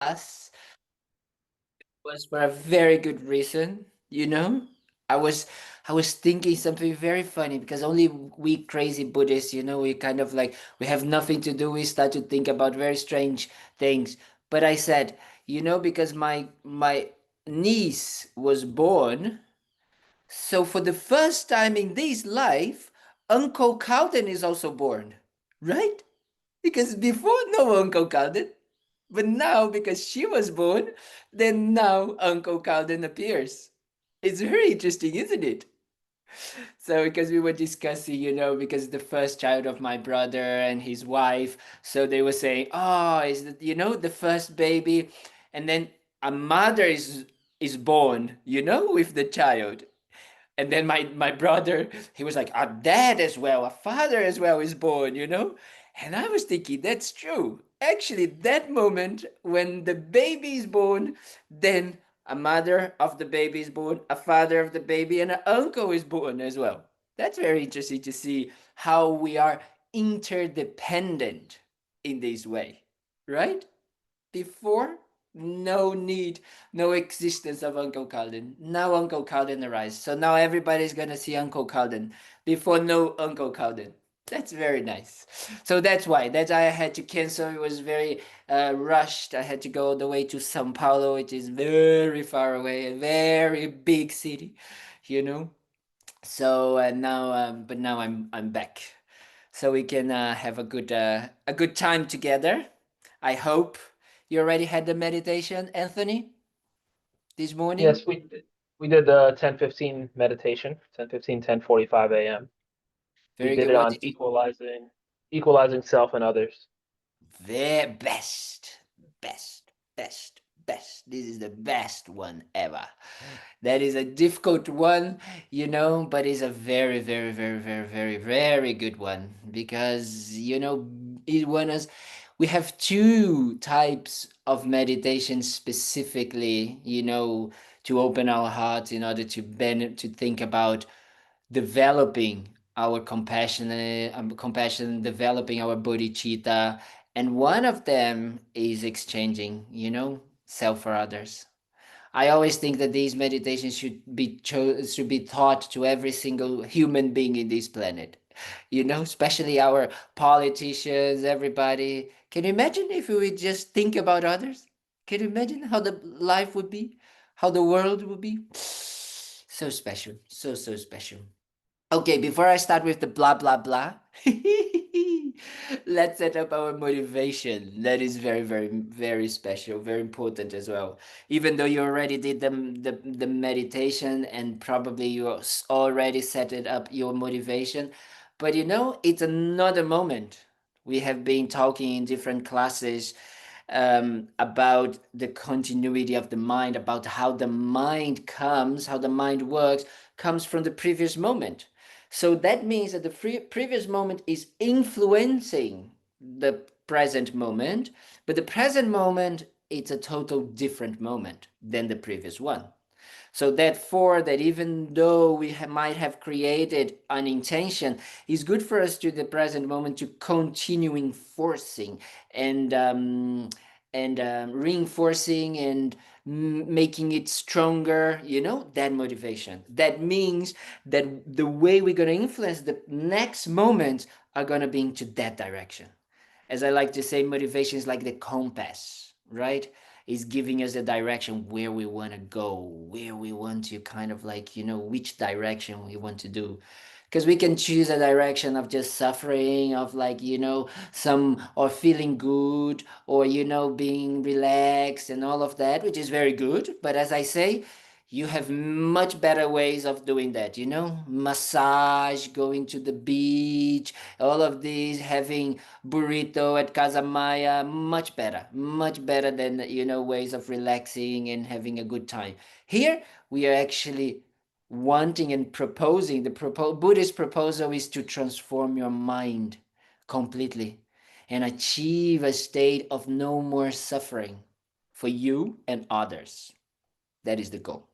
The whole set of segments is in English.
us was for a very good reason, you know? I was I was thinking something very funny because only we crazy Buddhists, we kind of like we have nothing to do, we start to think about very strange things. But I said, because my niece was born, so for the first time in this life, Uncle Calden is also born, right? Because before, no Uncle Calden. But now, because she was born, then now Uncle Calden appears. It's very interesting, isn't it? So, because we were discussing, because the first child of my brother and his wife, so they were saying, oh, is that, the first baby, and then a mother is born, with the child. And then my brother, he was like, a dad as well, a father as well is born. And I was thinking, that's true. Actually, that moment when the baby is born, then a mother of the baby is born, a father of the baby, and an uncle is born as well. That's very interesting to see how we are interdependent in this way, right? Before, no need, no existence of Uncle Calden. Now Uncle Calden arrives. So now everybody's gonna see Uncle Calden. Before, no Uncle Calden. That's very nice. So that's why. That's why I had to cancel. It was very rushed. I had to go all the way to Sao Paulo, which is very far away, a very big city, you know. So now, but now I'm back, so we can have a good time together. I hope you already had the meditation, Anthony, this morning. Yes, we did the 10:15 meditation, 10:15, 10:45 a.m. We Very did good. it What on did you? equalizing self and others. The best, best, best, best. This is the best one ever. That is a difficult one, but it's a very, very, very, very, very, very good one because, it was, we have two types of meditation specifically, to open our hearts in order to think about developing our compassion, developing our bodhicitta, and one of them is exchanging, self for others. I always think that these meditations should be taught to every single human being in this planet. Especially our politicians, everybody. Can you imagine if we would just think about others? Can you imagine how the life would be? How the world would be? So special. So, so special. Okay, before I start with the blah blah blah, let's set up our motivation. That is very, very, very special, very important as well. Even though you already did the meditation and probably already set it up your motivation, but it's another moment. We have been talking in different classes about the continuity of the mind, about how the mind comes, how the mind works, comes from the previous moment. So that means that the previous moment is influencing the present moment, but the present moment it's a total different moment than the previous one. So therefore, that even though we might have created an intention, it's good for us to the present moment to continue enforcing and reinforcing and making it stronger. That motivation. That means that the way we're gonna influence the next moments are gonna be into that direction. As I like to say, motivation is like the compass, right? Is giving us a direction where we want to go, where we want to kind of like, which direction we want to do. Because we can choose a direction of just suffering, of like, some, or feeling good, or, being relaxed and all of that, which is very good. But as I say, you have much better ways of doing that, massage, going to the beach, all of these, having burrito at Casa Maya, much better than ways of relaxing and having a good time. Here we are actually wanting and proposing Buddhist proposal is to transform your mind completely and achieve a state of no more suffering for you and others. That is the goal.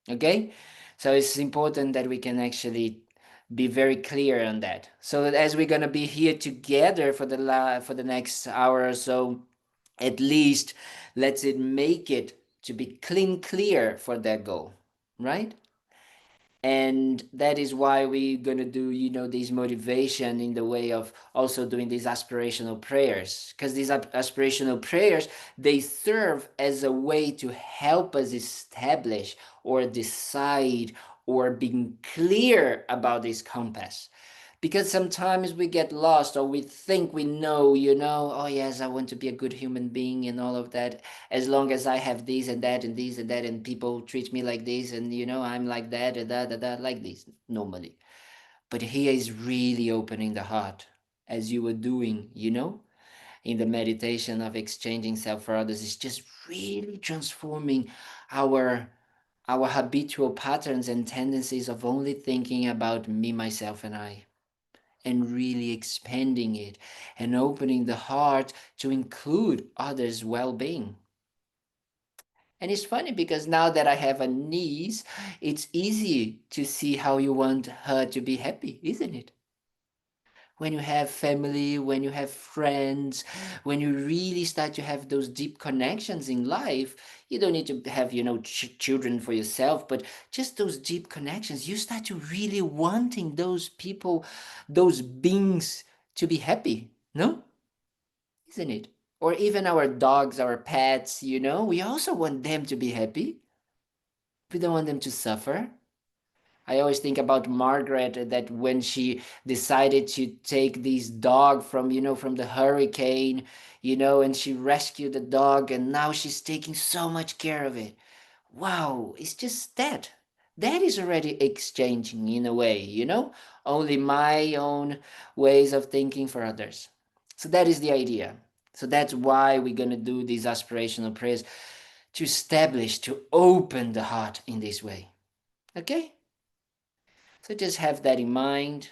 Okay, so it's important that we can actually be very clear on that, so that as we're going to be here together for the next hour or so, At least let's it make it to be clear for that goal, right? And that is why we're going to do, this motivation in the way of also doing these aspirational prayers, because these aspirational prayers, they serve as a way to help us establish or decide or being clear about this compass. Because sometimes we get lost, or we think we know, oh yes, I want to be a good human being and all of that, as long as I have this and that and this and that, and people treat me like this, and I'm like that and that, like this normally. But here is really opening the heart, as you were doing, in the meditation of exchanging self for others. Is just really transforming our our habitual patterns and tendencies of only thinking about me, myself, and I, and really expanding it and opening the heart to include others' well-being. And it's funny because now that I have a niece, it's easy to see how you want her to be happy, isn't it? When you have family, when you have friends, when you really start to have those deep connections in life, you don't need to have, children for yourself, but just those deep connections, you start to really wanting those people, those beings to be happy, no? Isn't it? Or even our dogs, our pets, we also want them to be happy. We don't want them to suffer. I always think about Margaret, that when she decided to take this dog from, from the hurricane, and she rescued the dog, and now she's taking so much care of it. Wow, it's just that. That is already exchanging in a way, only my own ways of thinking for others. So that is the idea. So that's why we're going to do these aspirational prayers, to establish, to open the heart in this way. Okay? So just have that in mind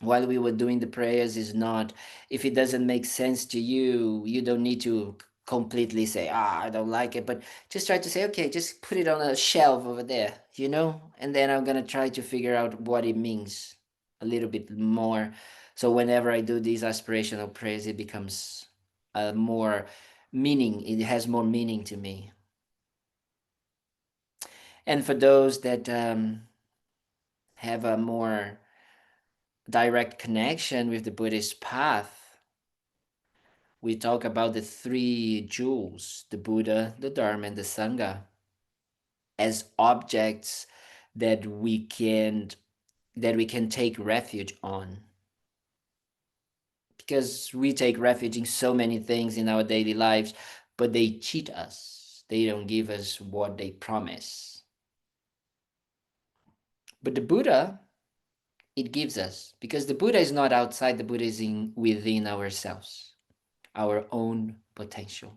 while we were doing the prayers. Is not, if it doesn't make sense to you, you don't need to completely say, I don't like it, but just try to say, okay, just put it on a shelf over there, and then I'm gonna try to figure out what it means a little bit more. So whenever I do these aspirational prayers, it becomes more meaning, it has more meaning to me. And for those that have a more direct connection with the Buddhist path, we talk about the three jewels, the Buddha, the Dharma, and the Sangha, as objects that we can take refuge on. Because we take refuge in so many things in our daily lives, but they cheat us. They don't give us what they promise. But the Buddha, it gives us, because the Buddha is not outside, the Buddha is within ourselves, our own potential.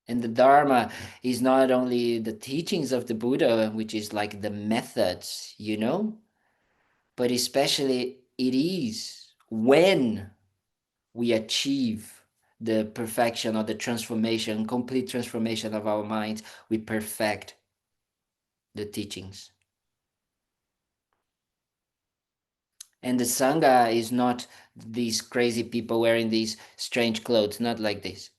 And the Dharma is not only the teachings of the Buddha, which is like the methods, but especially it is when we achieve the perfection or the transformation, complete transformation of our minds, we perfect the teachings. And the Sangha is not these crazy people wearing these strange clothes, not like this.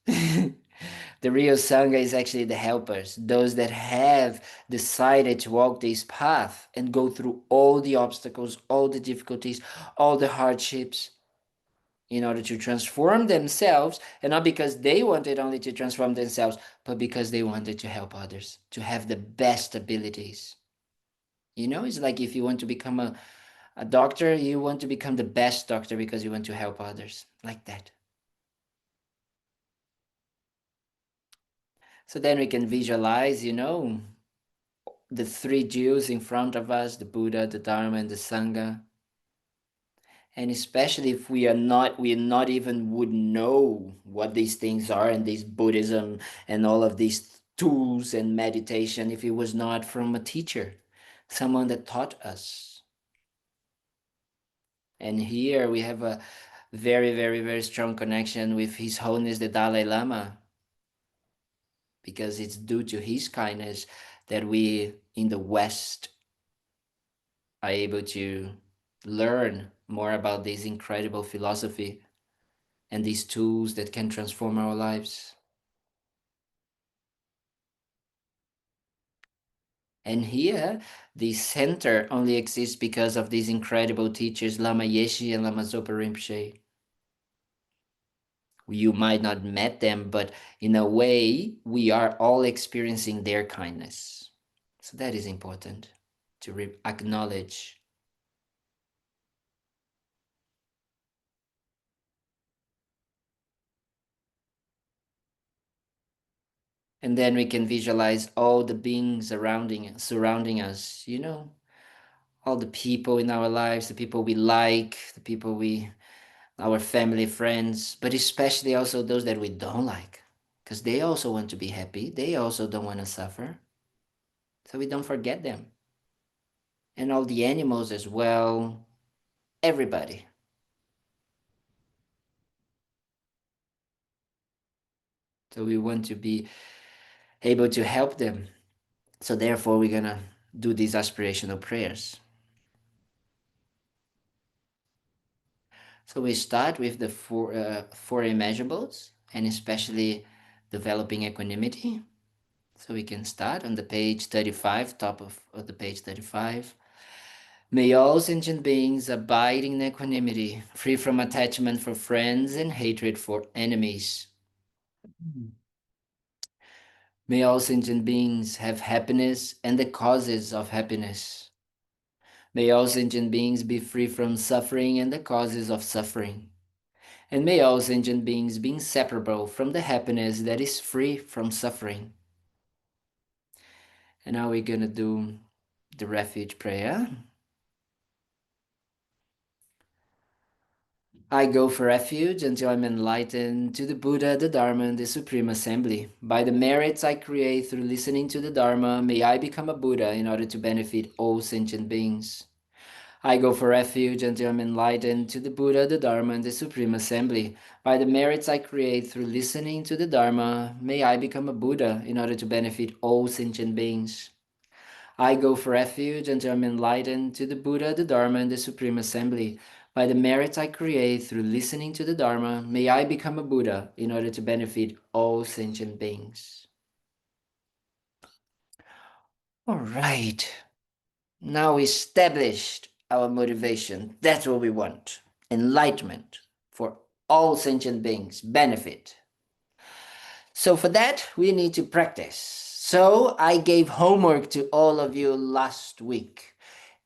The real Sangha is actually the helpers, those that have decided to walk this path and go through all the obstacles, all the difficulties, all the hardships in order to transform themselves, and not because they wanted only to transform themselves, but because they wanted to help others, to have the best abilities. It's like if you want to become a doctor, you want to become the best doctor because you want to help others, like that. So then we can visualize, the three Jews in front of us, the Buddha, the Dharma, and the Sangha. And especially if we not even would know what these things are, and this Buddhism and all of these tools and meditation, if it was not from a teacher, someone that taught us. And here we have a very, very, very strong connection with His Holiness the Dalai Lama, because it's due to his kindness that we in the West are able to learn more about this incredible philosophy. and these tools that can transform our lives. And here, the center only exists because of these incredible teachers, Lama Yeshe and Lama Zopa Rinpoche. You might not met them, but in a way, we are all experiencing their kindness. So that is important to acknowledge. And then we can visualize all the beings surrounding us, all the people in our lives, the people we like, the people our family, friends, but especially also those that we don't like, because they also want to be happy. They also don't want to suffer. So we don't forget them. And all the animals as well, everybody. So we want to be able to help them. So therefore, we're going to do these aspirational prayers. So we start with the four immeasurables, and especially developing equanimity. So we can start on the page 35, top of the page 35. May all sentient beings abide in equanimity, free from attachment for friends and hatred for enemies. May all sentient beings have happiness and the causes of happiness. May all sentient beings be free from suffering and the causes of suffering. And may all sentient beings be inseparable from the happiness that is free from suffering. And now we're going to do the refuge prayer. I go for refuge until I'm enlightened to the Buddha, the Dharma, and the Supreme Assembly. By the merits I create through listening to the Dharma, may I become a Buddha in order to benefit all sentient beings. I go for refuge until I'm enlightened to the Buddha, the Dharma, and the Supreme Assembly. By the merits I create through listening to the Dharma, may I become a Buddha in order to benefit all sentient beings. I go for refuge until I'm enlightened to the Buddha, the Dharma, and the Supreme Assembly. By the merits I create through listening to the Dharma, may I become a Buddha in order to benefit all sentient beings. All right. Now we established our motivation. That's what we want. Enlightenment for all sentient beings, benefit. So for that, we need to practice. So I gave homework to all of you last week.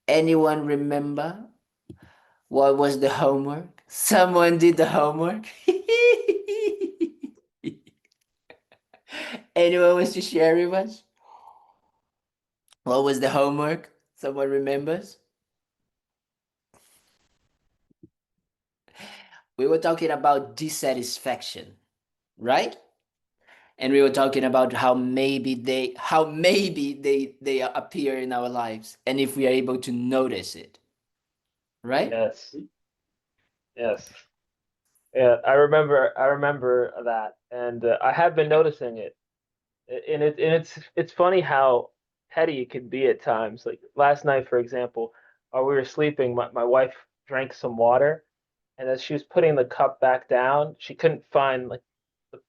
Anyone remember what was the homework? Someone did the homework? Anyone wants to share with us? What was the homework? Someone remembers? We were talking about dissatisfaction, right? And we were talking about how maybe they appear in our lives, and if we are able to notice it, right? Yes. Yes. Yeah, I remember that, and I have been noticing it. And it's funny how petty it can be at times. Like last night, for example, while we were sleeping, my wife drank some water, and as she was putting the cup back down, she couldn't find like the,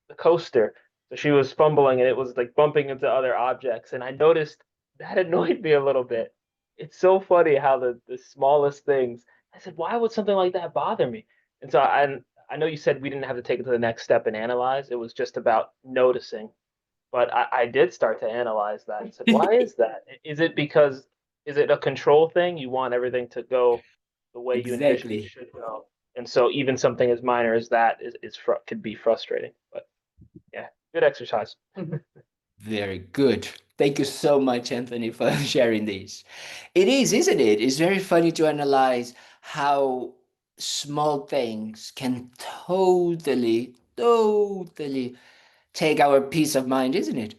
the coaster. So she was fumbling and it was like bumping into other objects. And I noticed that annoyed me a little bit. It's so funny how the smallest things. I said, why would something like that bother me? And so I know you said we didn't have to take it to the next step and analyze. It was just about noticing. But I did start to analyze that and said, why is that? Is it a control thing? You want everything to go the way you envision it Exactly. should go. And so even something as minor as that could be frustrating. But yeah, good exercise. Very good. Thank you so much, Anthony, for sharing this. It is, isn't it? It's very funny to analyze how small things can totally take our peace of mind, isn't it?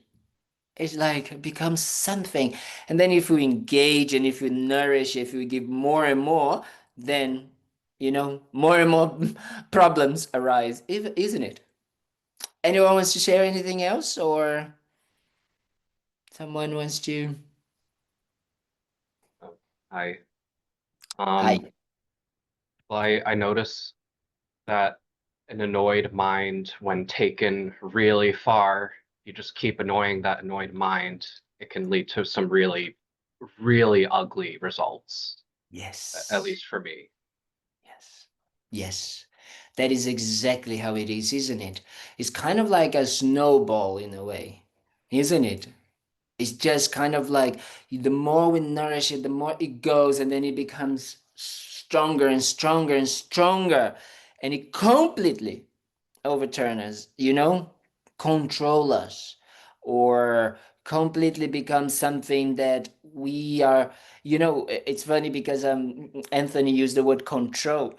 It's like it becomes something. And then if we engage and if we nourish, if we give more and more, then, more and more problems arise, isn't it? Anyone wants to share anything else, or someone wants to? I Hi. well, I notice that an annoyed mind, when taken really far, you just keep annoying that annoyed mind, it can lead to some really, really ugly results, at Yes. least for me. Yes. Yes. That is exactly how it is, isn't it? It's kind of like a snowball in a way, isn't it? It's just kind of like the more we nourish it, the more it goes, and then it becomes stronger and stronger and stronger. And it completely overturn us, control us, or completely become something that we are. It's funny because Anthony used the word control,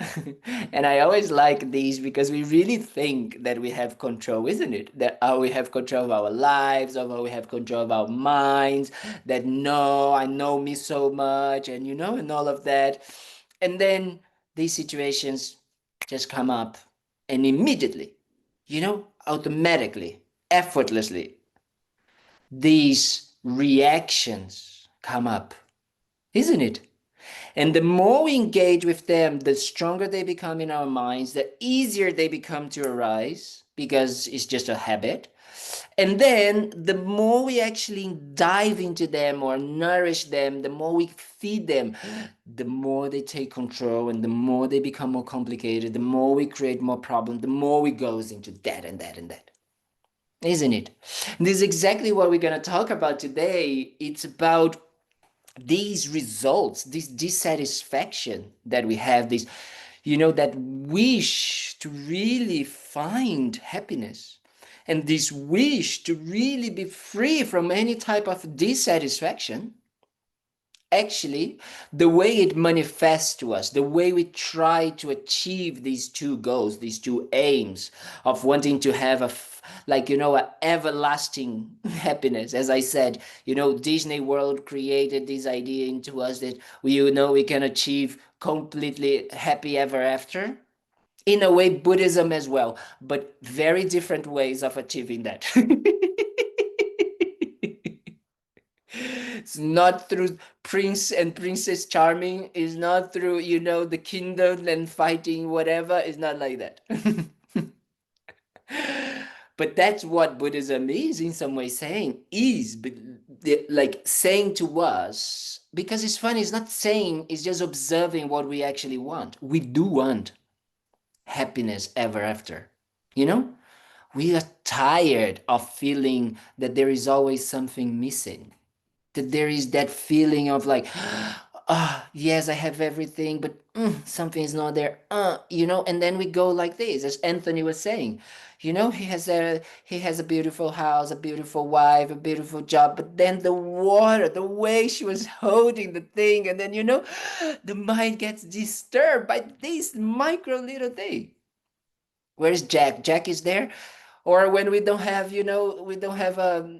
and I always like these because we really think that we have control, isn't it? That we have control of our lives, of how we have control of our minds, that no, I know me so much, and and all of that. And then these situations just come up, and immediately, automatically, effortlessly, these reactions come up, isn't it? And the more we engage with them, the stronger they become in our minds, the easier they become to arise because it's just a habit. And then the more we actually dive into them or nourish them, the more we feed them, the more they take control and the more they become more complicated, the more we create more problems, the more we goes into that and that and that. Isn't it? This is exactly what we're going to talk about today. It's about these results, this dissatisfaction that we have, this, that wish to really find happiness, and this wish to really be free from any type of dissatisfaction. Actually, the way it manifests to us, the way we try to achieve these two goals, these two aims of wanting to have a everlasting happiness. As I said, Disney World created this idea into us that we can achieve completely happy ever after. In a way, Buddhism as well, but very different ways of achieving that. It's not through Prince and Princess Charming. It's not through, the kingdom and fighting whatever. It's not like that. But that's what Buddhism is in some way saying, like saying to us, because it's funny, it's not saying, it's just observing what we actually want. We do want happiness ever after. You know? We are tired of feeling that there is always something missing, that there is that feeling of like, yes, I have everything, but something is not there, and then we go like this, as Anthony was saying, he has a beautiful house, a beautiful wife, a beautiful job, but then the water, the way she was holding the thing, and then the mind gets disturbed by this micro little thing. Where's Jack? Jack is there. Or when we don't have, we don't have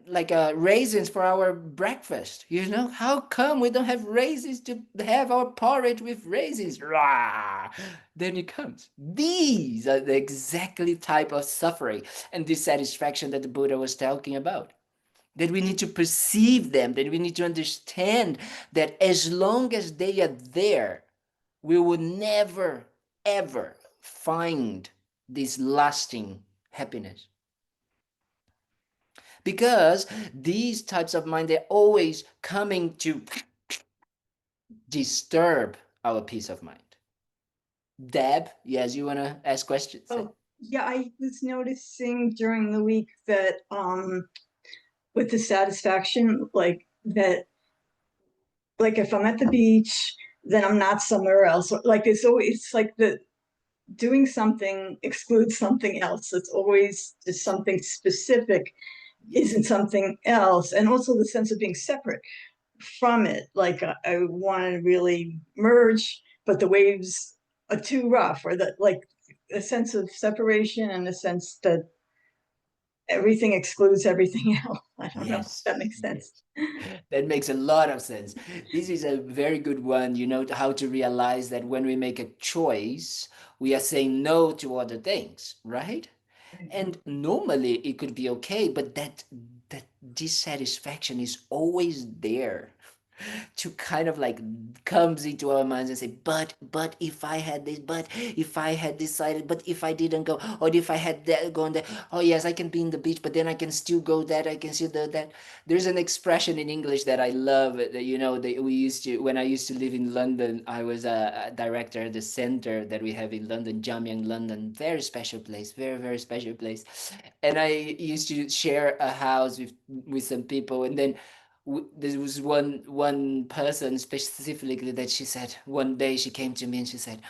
like raisins for our breakfast. How come we don't have raisins to have our porridge with raisins? Rah! Then it comes. These are the exactly type of suffering and dissatisfaction that the Buddha was talking about. That we need to perceive them, that we need to understand that as long as they are there, we will never, ever find this lasting happiness. Because these types of mind, they're always coming to disturb our peace of mind. Deb, yes, you want to ask questions? Oh, yeah, I was noticing during the week that with the satisfaction, like that, like if I'm at the beach, then I'm not somewhere else. Like it's like the doing something excludes something else. It's always just something specific isn't something else. And also the sense of being separate from it. Like I want to really merge, but the waves are too rough, or that like a sense of separation and a sense that everything excludes everything else. I don't know if Yes, that makes sense. yes. That makes a lot of sense. This is a very good one, how to realize that when we make a choice, we are saying no to other things, right? And normally it could be okay, but that dissatisfaction is always there. to kind of like comes into our minds and say, but if I had this, but if I had decided, but if I didn't go, or if I had that gone there, oh yes, I can be in the beach, but then I can still go that, I can still do that. There's an expression in English that I love, that, you know, that we used to, when I used to live in London, I was a director at the center that we have in London, Jamyang, London, very special place, very, very special place. And I used to share a house with some people, and then there was one person specifically that she said, one day she came to me and she said,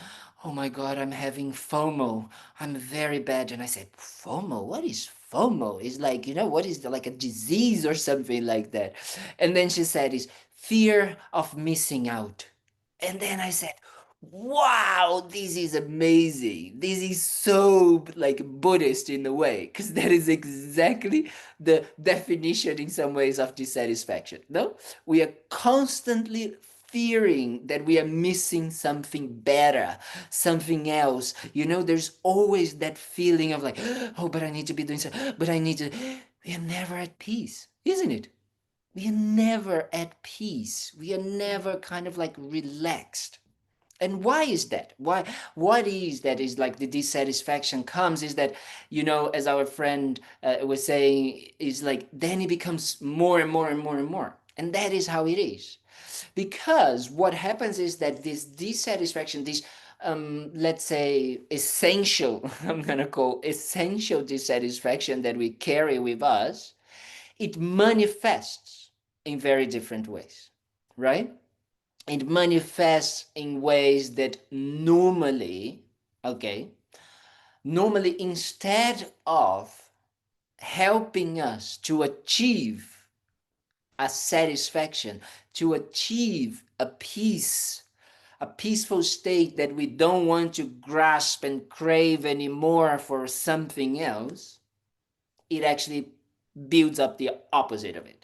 oh my God, I'm having FOMO. I'm very bad. And I said, FOMO? What is FOMO? It's like, you know, what is like a disease or something like that? And then she said, it's fear of missing out. And then I said, wow, this is amazing. This is so like Buddhist in a way, because that is exactly the definition in some ways of dissatisfaction. No, we are constantly fearing that we are missing something better, something else. You know, there's always that feeling of like, oh, but I need to be doing so, but I need to. We are never at peace, isn't it? We are never at peace. We are never kind of like relaxed. And why is that? What is that? Is like the dissatisfaction comes is that, you know, as our friend was saying, is like then it becomes more and more and more and more, and that is how it is. Because what happens is that this dissatisfaction, this let's say essential, I'm gonna call essential dissatisfaction that we carry with us, it manifests in very different ways, right? It manifests in ways that normally, okay, normally instead of helping us to achieve a satisfaction, to achieve a peace, a peaceful state that we don't want to grasp and crave anymore for something else, it actually builds up the opposite of it.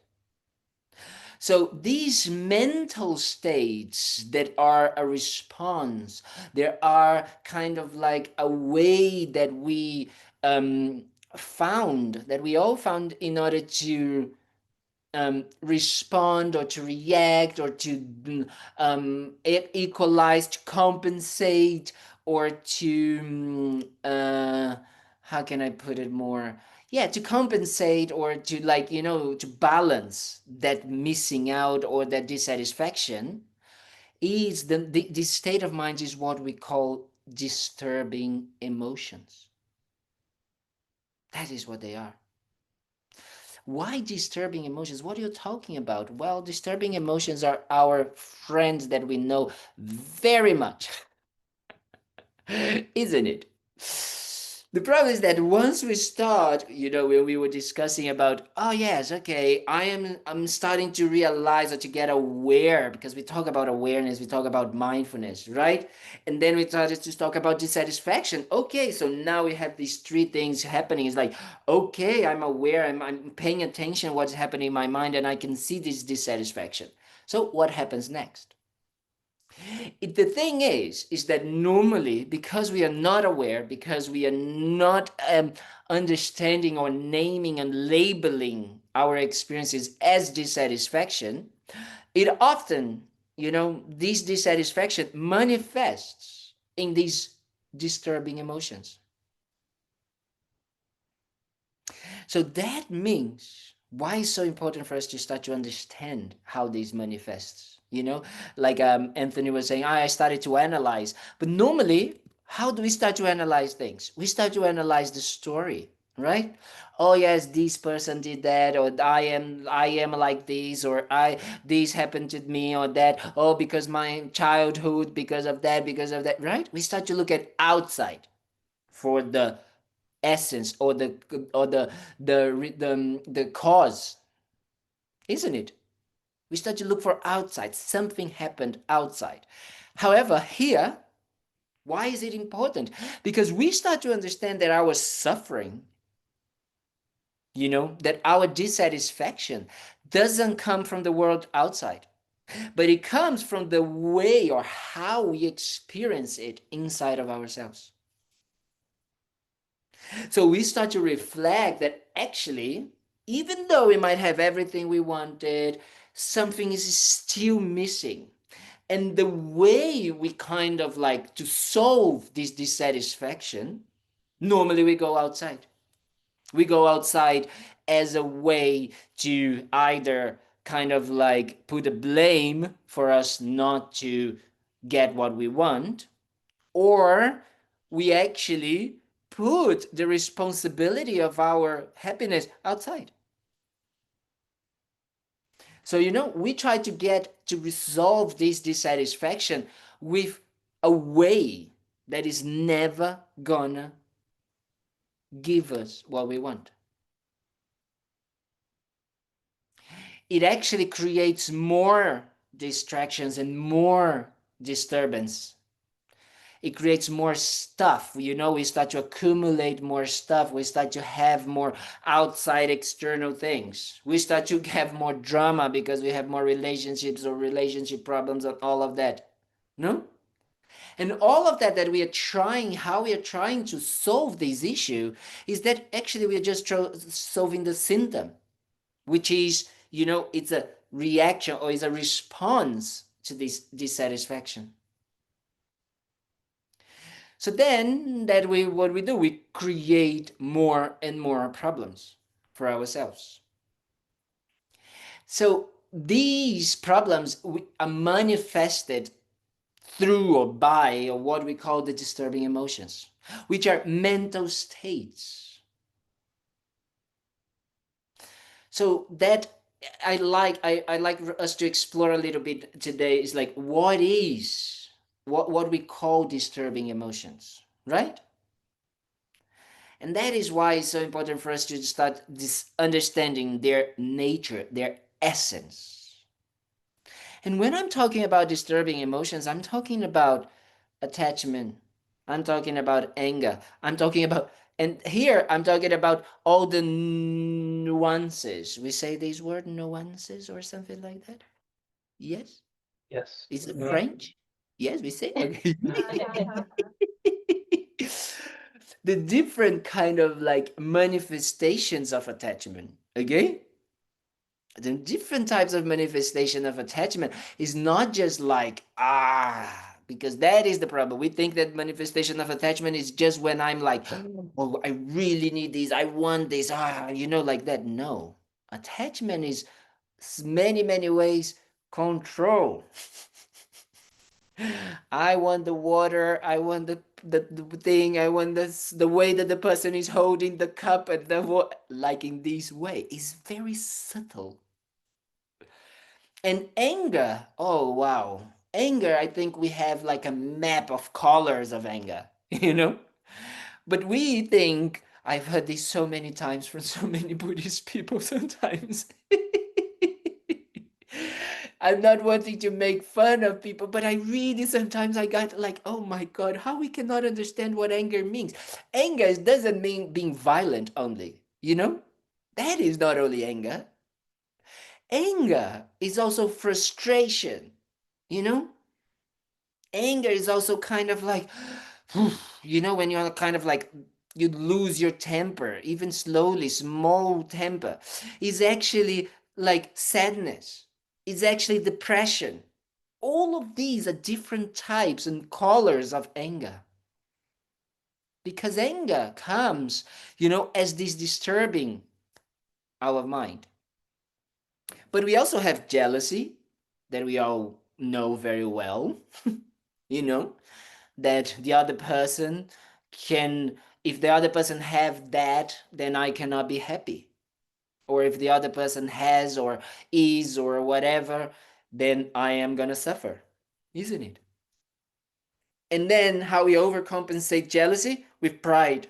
So these mental states that are a response, there are kind of like a way that we found, that we all found in order to respond or to react or to equalize, to compensate, or to how can I put it more? Yeah, to compensate or to, like, you know, to balance that missing out or that dissatisfaction is this state of mind is what we call disturbing emotions. That is what they are. Why disturbing emotions? What are you talking about? Well, disturbing emotions are our friends that we know very much, isn't it? The problem is that once we start, you know, when we were discussing about, oh yes, okay, I'm starting to realize or to get aware, because we talk about awareness, we talk about mindfulness, right? And then we started to talk about dissatisfaction. Okay, so now we have these three things happening. It's like, okay, I'm aware, I'm paying attention what's happening in my mind, and I can see this dissatisfaction. So what happens next? The thing is that normally, because we are not aware, because we are not understanding or naming and labeling our experiences as dissatisfaction, it often, you know, this dissatisfaction manifests in these disturbing emotions. So that means why it's so important for us to start to understand how this manifests. You know, like Anthony was saying, I started to analyze. But normally, how do we start to analyze things? We start to analyze the story, right? Oh yes, this person did that, or I am like this, or this happened to me, or that. Oh, because my childhood, because of that, right? We start to look at outside for the essence or the cause, isn't it? We start to look for outside. Something happened outside. However, here, why is it important? Because we start to understand that our suffering, you know, that our dissatisfaction doesn't come from the world outside, but it comes from the way or how we experience it inside of ourselves. So we start to reflect that actually, even though we might have everything we wanted, something is still missing. And the way we kind of like to solve this dissatisfaction, normally we go outside. We go outside as a way to either kind of like put a blame for us not to get what we want, or we actually put the responsibility of our happiness outside. So, we try to get to resolve this dissatisfaction with a way that is never gonna give us what we want. It actually creates more distractions and more disturbance. It creates more stuff. We start to accumulate more stuff. We start to have more outside external things. We start to have more drama because we have more relationships or relationship problems and all of that. No? And all of that we are trying, how we are trying to solve this issue is that actually we are just solving the symptom, which is, it's a reaction or is a response to this dissatisfaction. So then what we do, we create more and more problems for ourselves. So these problems are manifested through or by or what we call the disturbing emotions, which are mental states. So that I like us to explore a little bit today is like what we call disturbing emotions, right? And that is why it's so important for us to start understanding their nature, their essence. And when I'm talking about disturbing emotions, I'm talking about attachment. I'm talking about anger. And here I'm talking about all the nuances. We say this word, nuances or something like that? Yes? Yes. Is it French? Yes, we say. Okay. The different kind of like manifestations of attachment. Okay? The different types of manifestation of attachment is not just like, because that is the problem. We think that manifestation of attachment is just when I'm like, oh, I really need this, I want this, like that. No. Attachment is many, many ways control. I want the water, I want the thing, I want the way that the person is holding the cup and like in this way. It's very subtle. And anger, oh wow. Anger, I think we have like a map of colors of anger, But we think, I've heard this so many times from so many Buddhist people sometimes. I'm not wanting to make fun of people, but I really sometimes I got like, oh my God, how we cannot understand what anger means. Anger doesn't mean being violent only, That is not only anger. Anger is also frustration, you know? Anger is also kind of like, when you're kind of like, you lose your temper, even slowly, small temper, is actually like sadness. It's actually depression. All of these are different types and colors of anger. Because anger comes, as this disturbing our mind. But we also have jealousy that we all know very well, that the other person if the other person have that, then I cannot be happy. Or if the other person has or is or whatever, then I am gonna suffer, isn't it? And then how we overcompensate jealousy with pride.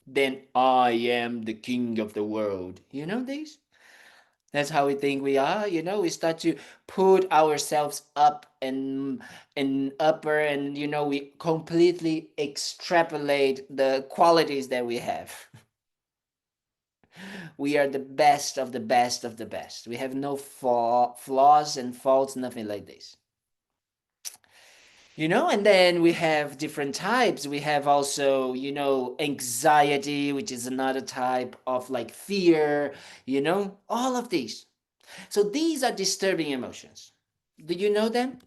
Then I am the king of the world. You know this? That's how we think we are, we start to put ourselves up and upper and we completely extrapolate the qualities that we have. We are the best of the best of the best. We have no flaws and faults, nothing like this. And then we have different types. We have also, anxiety, which is another type of like fear, all of these. So these are disturbing emotions. Do you know them?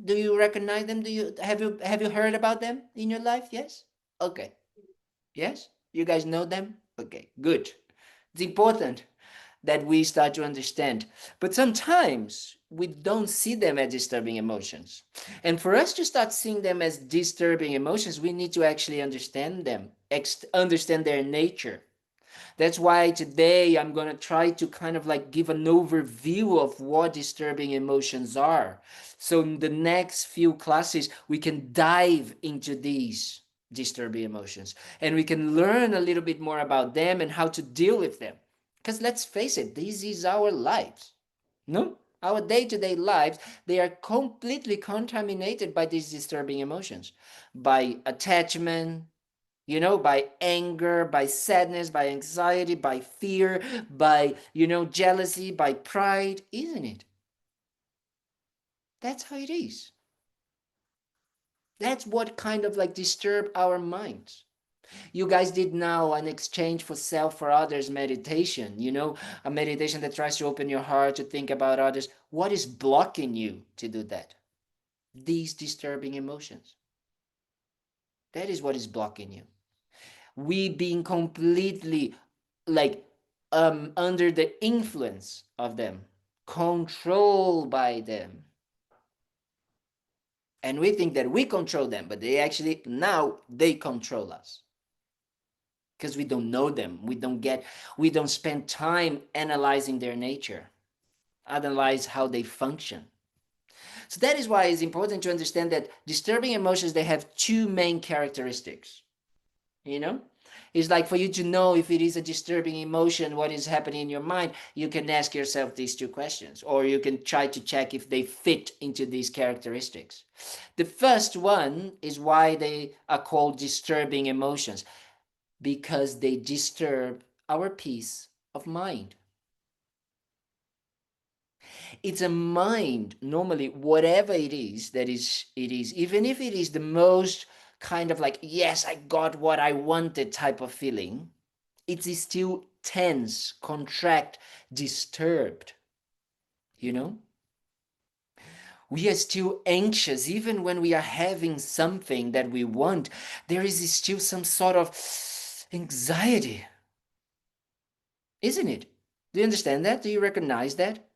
Do you recognize them? Have you heard about them in your life? Yes? Okay. Yes? You guys know them? Okay, good. It's important that we start to understand. But sometimes we don't see them as disturbing emotions. And for us to start seeing them as disturbing emotions, we need to actually understand them, understand their nature. That's why today I'm going to try to kind of like give an overview of what disturbing emotions are. So in the next few classes, we can dive into these disturbing emotions and we can learn a little bit more about them and how to deal with them. Because let's face it, this is our lives. No? Our day-to-day lives, they are completely contaminated by these disturbing emotions, by attachment, by anger, by sadness, by anxiety, by fear, by, jealousy, by pride, isn't it? That's how it is. That's what kind of like disturb our minds. You guys did now an exchange for self for others meditation, a meditation that tries to open your heart to think about others. What is blocking you to do that? These disturbing emotions. That is what is blocking you. We being completely like under the influence of them, controlled by them. And we think that we control them, but they control us. Because we don't know them. We don't spend time analyzing their nature, analyze how they function. So that is why it's important to understand that disturbing emotions, they have two main characteristics. It's like for you to know if it is a disturbing emotion, what is happening in your mind, you can ask yourself these two questions, or you can try to check if they fit into these characteristics. The first one is why they are called disturbing emotions, because they disturb our peace of mind. It's a mind, normally, whatever it is, even if it is the most kind of like, yes, I got what I wanted type of feeling, it is still tense, contract, disturbed. We are still anxious, even when we are having something that we want, there is still some sort of anxiety. Isn't it? Do you understand that? Do you recognize that?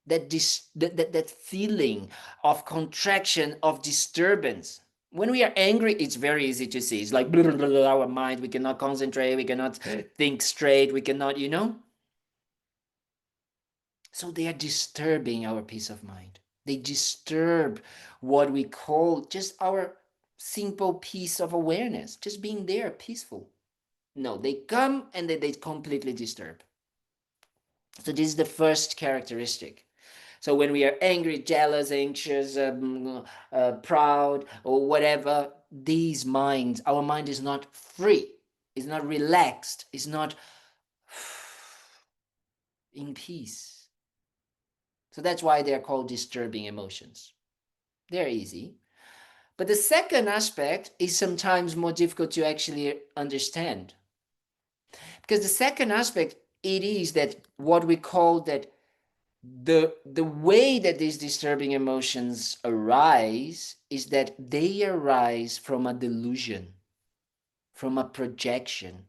That feeling of contraction, of disturbance. When we are angry, it's very easy to see. It's like blah, blah, blah, our mind, we cannot concentrate, we cannot think straight, we cannot, So they are disturbing our peace of mind. They disturb what we call just our simple piece of awareness, just being there, peaceful. No, they come and they completely disturb. So this is the first characteristic. So when we are angry, jealous, anxious, proud, or whatever, our mind is not free, is not relaxed, is not in peace. So that's why they're called disturbing emotions. They're easy. But the second aspect is sometimes more difficult to actually understand. Because the second aspect, it is that what we call that the way that these disturbing emotions arise is that they arise from a delusion, from a projection.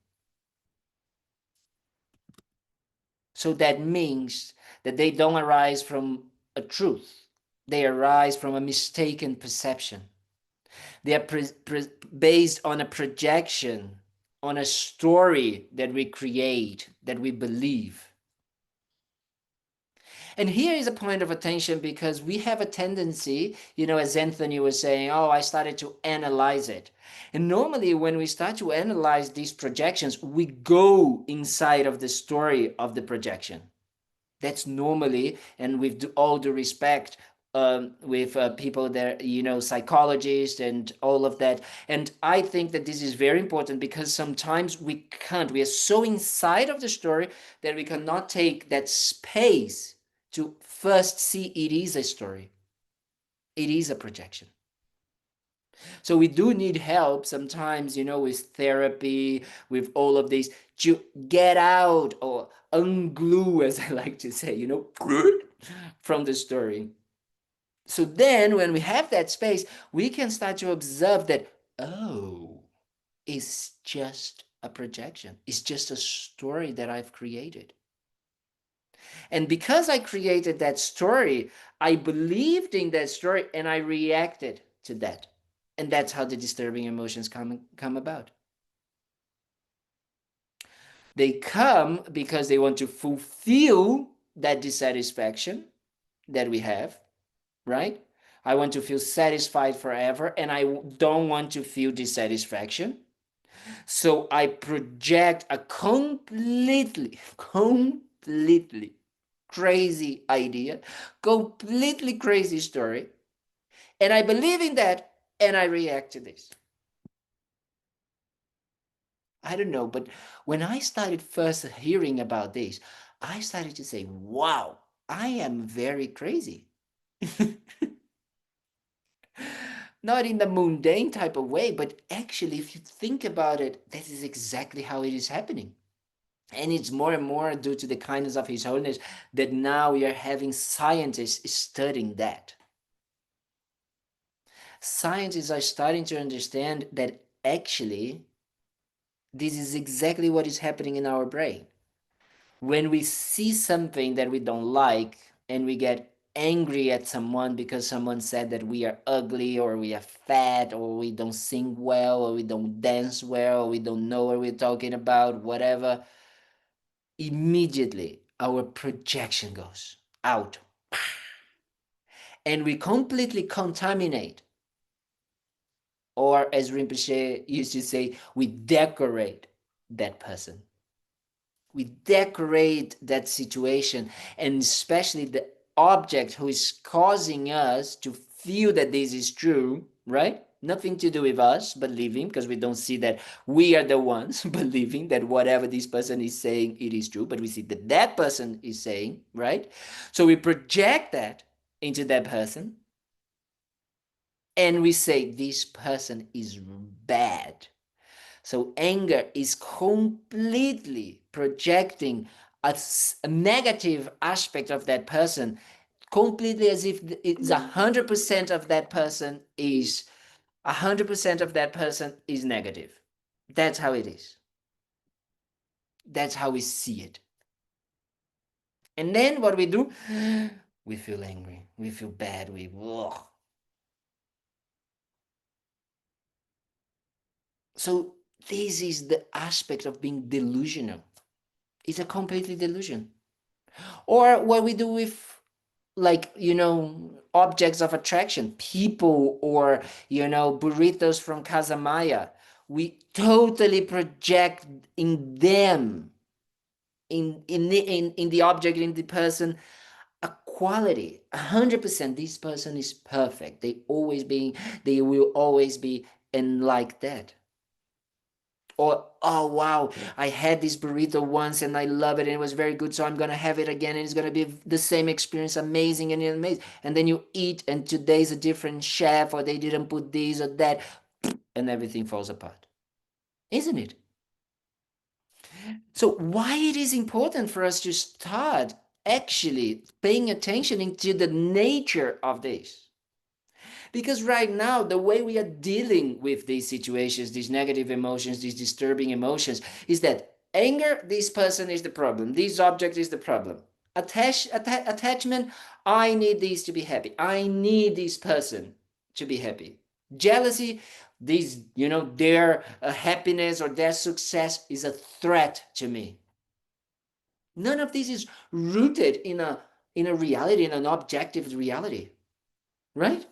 So that means that they don't arise from a truth. They arise from a mistaken perception. They are based on a projection, on a story that we create, that we believe. And here is a point of attention, because we have a tendency, as Anthony was saying, I started to analyze it. And normally when we start to analyze these projections, we go inside of the story of the projection. That's normally, and with all due respect, with people that, psychologists and all of that. And I think that this is very important, because sometimes we are so inside of the story that we cannot take that space to first see it is a story. It is a projection. So we do need help sometimes, with therapy, with all of these, to get out or unglue, as I like to say, from the story. So then when we have that space, we can start to observe that, oh, it's just a projection. It's just a story that I've created. And because I created that story, I believed in that story and I reacted to that. And that's how the disturbing emotions come about. They come because they want to fulfill that dissatisfaction that we have, right? I want to feel satisfied forever and I don't want to feel dissatisfaction. So I project a completely crazy idea, completely crazy story, and I believe in that and I react to this. I don't know, but when I started first hearing about this, I started to say, wow, I am very crazy. Not in the mundane type of way, but actually, if you think about it, this is exactly how it is happening. And it's more and more due to the kindness of His Holiness that now we are having scientists studying that. Scientists are starting to understand that actually this is exactly what is happening in our brain. When we see something that we don't like and we get angry at someone because someone said that we are ugly or we are fat or we don't sing well or we don't dance well or we don't know what we're talking about, whatever, immediately our projection goes out and we completely contaminate, or as Rinpoche used to say, we decorate that person. We decorate that situation, and especially the object who is causing us to feel that this is true, right? Nothing to do with us believing, because we don't see that we are the ones believing that whatever this person is saying, it is true, but we see that that person is saying, right? So we project that into that person, and we say, this person is bad. So anger is completely projecting a negative aspect of that person, completely as if it's 100% of that person is 100% of that person is negative. That's how it is. That's how we see it. And then what we do, we feel angry, we feel bad, ugh. So this is the aspect of being delusional. It's a completely delusion. Or what we do with, like, objects of attraction, people, or burritos from Casamaya. We totally project in them, in the object, in the person, a quality. 100%, this person is perfect. They will always be, and like that. Or, oh wow, I had this burrito once and I love it and it was very good, so I'm gonna have it again and it's gonna be the same experience, amazing and amazing. And then you eat and today's a different chef, or they didn't put this or that, and everything falls apart, isn't it? So why it is important for us to start actually paying attention into the nature of this? Because right now, the way we are dealing with these situations, these negative emotions, these disturbing emotions, is that anger, this person is the problem. This object is the problem. Attachment, I need this to be happy. I need this person to be happy. Jealousy, their happiness or their success is a threat to me. None of this is rooted in a reality, in an objective reality, right?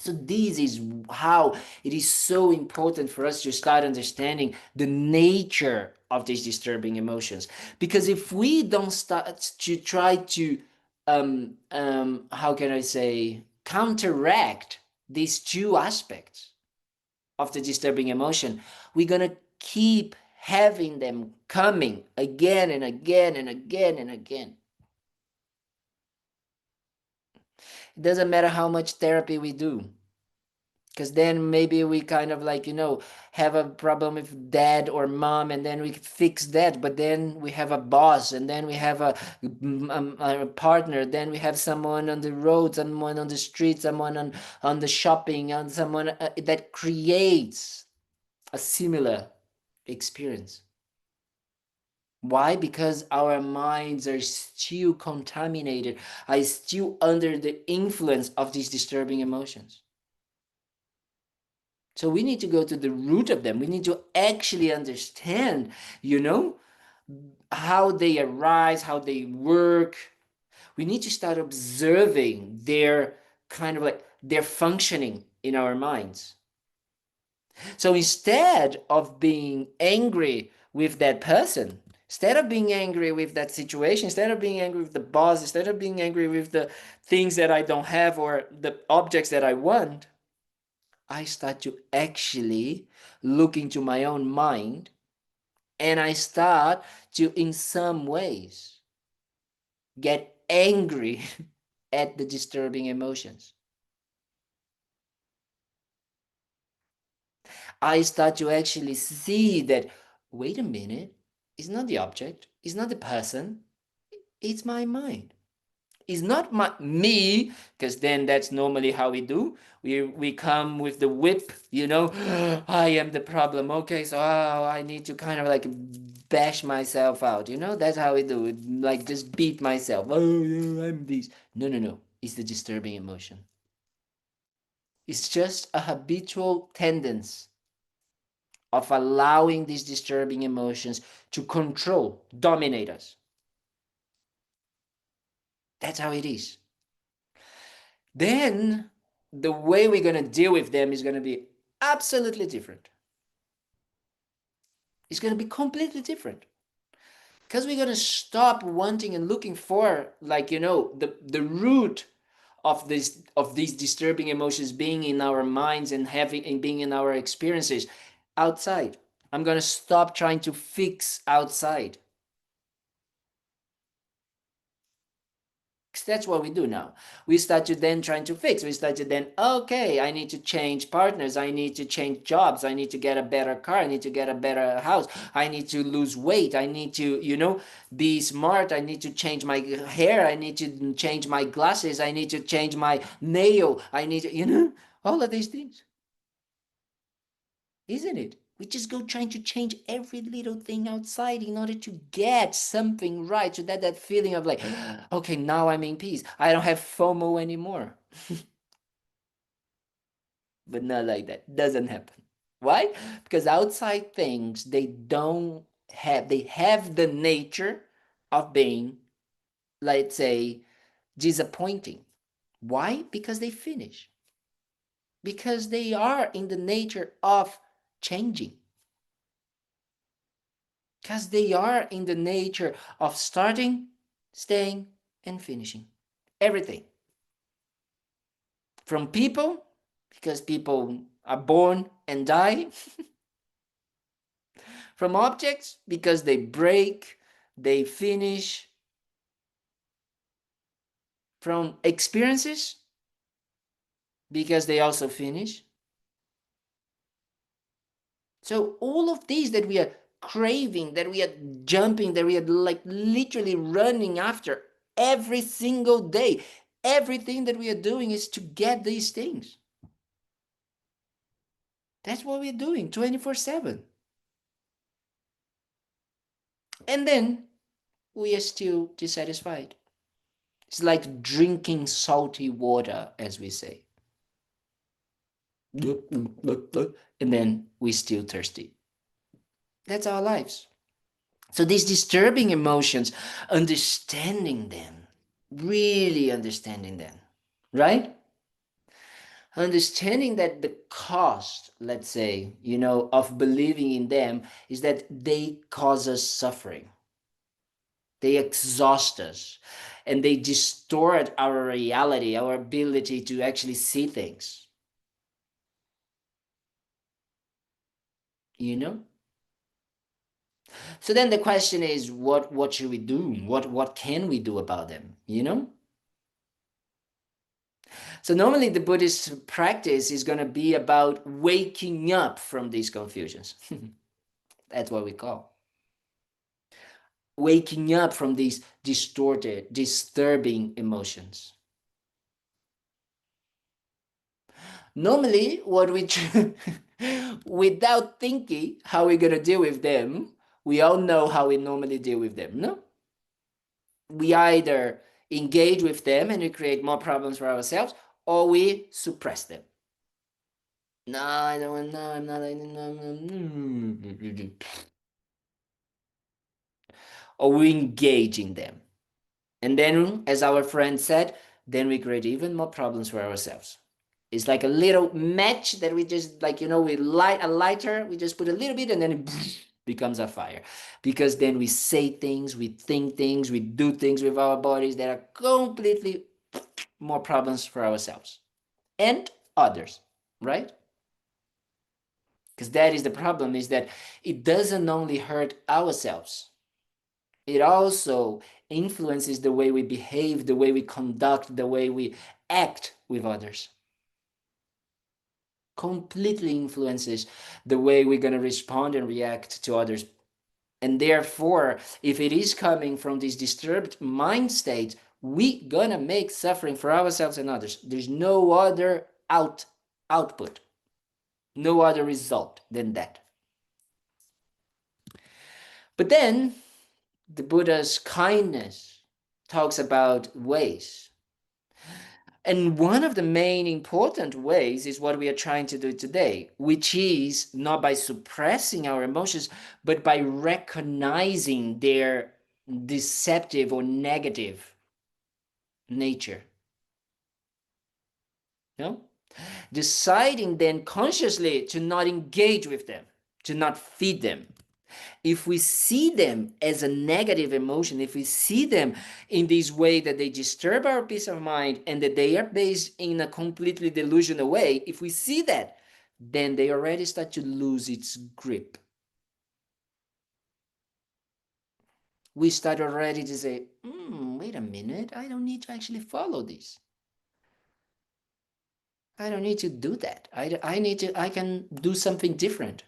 So this is how it is so important for us to start understanding the nature of these disturbing emotions. Because if we don't start to try to, how can I say, counteract these two aspects of the disturbing emotion, we're going to keep having them coming again and again and again and again. It doesn't matter how much therapy we do. Because then maybe we kind of like, have a problem with dad or mom, and then we fix that. But then we have a boss, and then we have a partner, then we have someone on the road, someone on the street, someone on the shopping, and someone that creates a similar experience. Why? Because our minds are still contaminated, are still under the influence of these disturbing emotions. So we need to go to the root of them. We need to actually understand, how they arise, how they work. We need to start observing their kind of like their functioning in our minds. So instead of being angry with that person, instead of being angry with that situation, instead of being angry with the boss, instead of being angry with the things that I don't have or the objects that I want, I start to actually look into my own mind, and I start to, in some ways, get angry at the disturbing emotions. I start to actually see that, wait a minute, it's not the object, it's not the person, it's my mind. It's not me, because then that's normally how we do. We come with the whip, I am the problem. Okay, so I need to kind of like bash myself out, that's how we do it. Like just beat myself. Oh, yeah, I'm this. No. It's the disturbing emotion. It's just a habitual tendency of allowing these disturbing emotions to control, dominate us. That's how it is. Then the way we're going to deal with them is going to be absolutely different. It's going to be completely different. Because we're going to stop wanting and looking for, like, the root of these disturbing emotions being in our minds and being in our experiences outside. I'm going to stop trying to fix outside. That's what we do now. We start to then trying to fix. We start to then, okay, I need to change partners. I need to change jobs. I need to get a better car. I need to get a better house. I need to lose weight. I need to, be smart. I need to change my hair. I need to change my glasses. I need to change my nail. I need to, all of these things. Isn't it? We just go trying to change every little thing outside in order to get something right. So that feeling of like, okay, now I'm in peace. I don't have FOMO anymore. But not like that. Doesn't happen. Why? Because outside things, they have the nature of being, let's say, disappointing. Why? Because they finish. Because they are in the nature of changing. Because they are in the nature of starting, staying, and finishing. Everything. From people, because people are born and die. From objects, because they break, they finish. From experiences, because they also finish. So all of these that we are craving, that we are jumping, that we are like literally running after every single day, everything that we are doing is to get these things. That's what we're doing 24/7. And then we are still dissatisfied. It's like drinking salty water, as we say. And then we're still thirsty. That's our lives. So these disturbing emotions, understanding them, really understanding them, right? Understanding that the cost, let's say, of believing in them is that they cause us suffering. They exhaust us and they distort our reality, our ability to actually see things. So then the question is, what should we do? What can we do about them? So normally the Buddhist practice is going to be about waking up from these confusions. That's what we call waking up from these distorted, disturbing emotions. Normally, what we without thinking how we're going to deal with them, we all know how we normally deal with them, no? We either engage with them and we create more problems for ourselves, or we suppress them. No, I don't want, no, I'm not, or we engage in them. And then, as our friend said, then we create even more problems for ourselves. It's like a little match that we just, like, we light a lighter, we just put a little bit and then it becomes a fire. Because then we say things, we think things, we do things with our bodies that are completely more problems for ourselves and others, right? Because that is the problem, is that it doesn't only hurt ourselves, it also influences the way we behave, the way we conduct, the way we act with others. Completely influences the way we're going to respond and react to others. And therefore, if it is coming from this disturbed mind state, we're going to make suffering for ourselves and others. There's no other output, no other result than that. But then the Buddha's kindness talks about ways. And one of the main important ways is what we are trying to do today, which is not by suppressing our emotions, but by recognizing their deceptive or negative nature. No? Deciding then consciously to not engage with them, to not feed them. If we see them as a negative emotion, if we see them in this way that they disturb our peace of mind and that they are based in a completely delusional way, if we see that, then they already start to lose its grip. We start already to say, wait a minute, I don't need to actually follow this. I don't need to do that. I can do something different.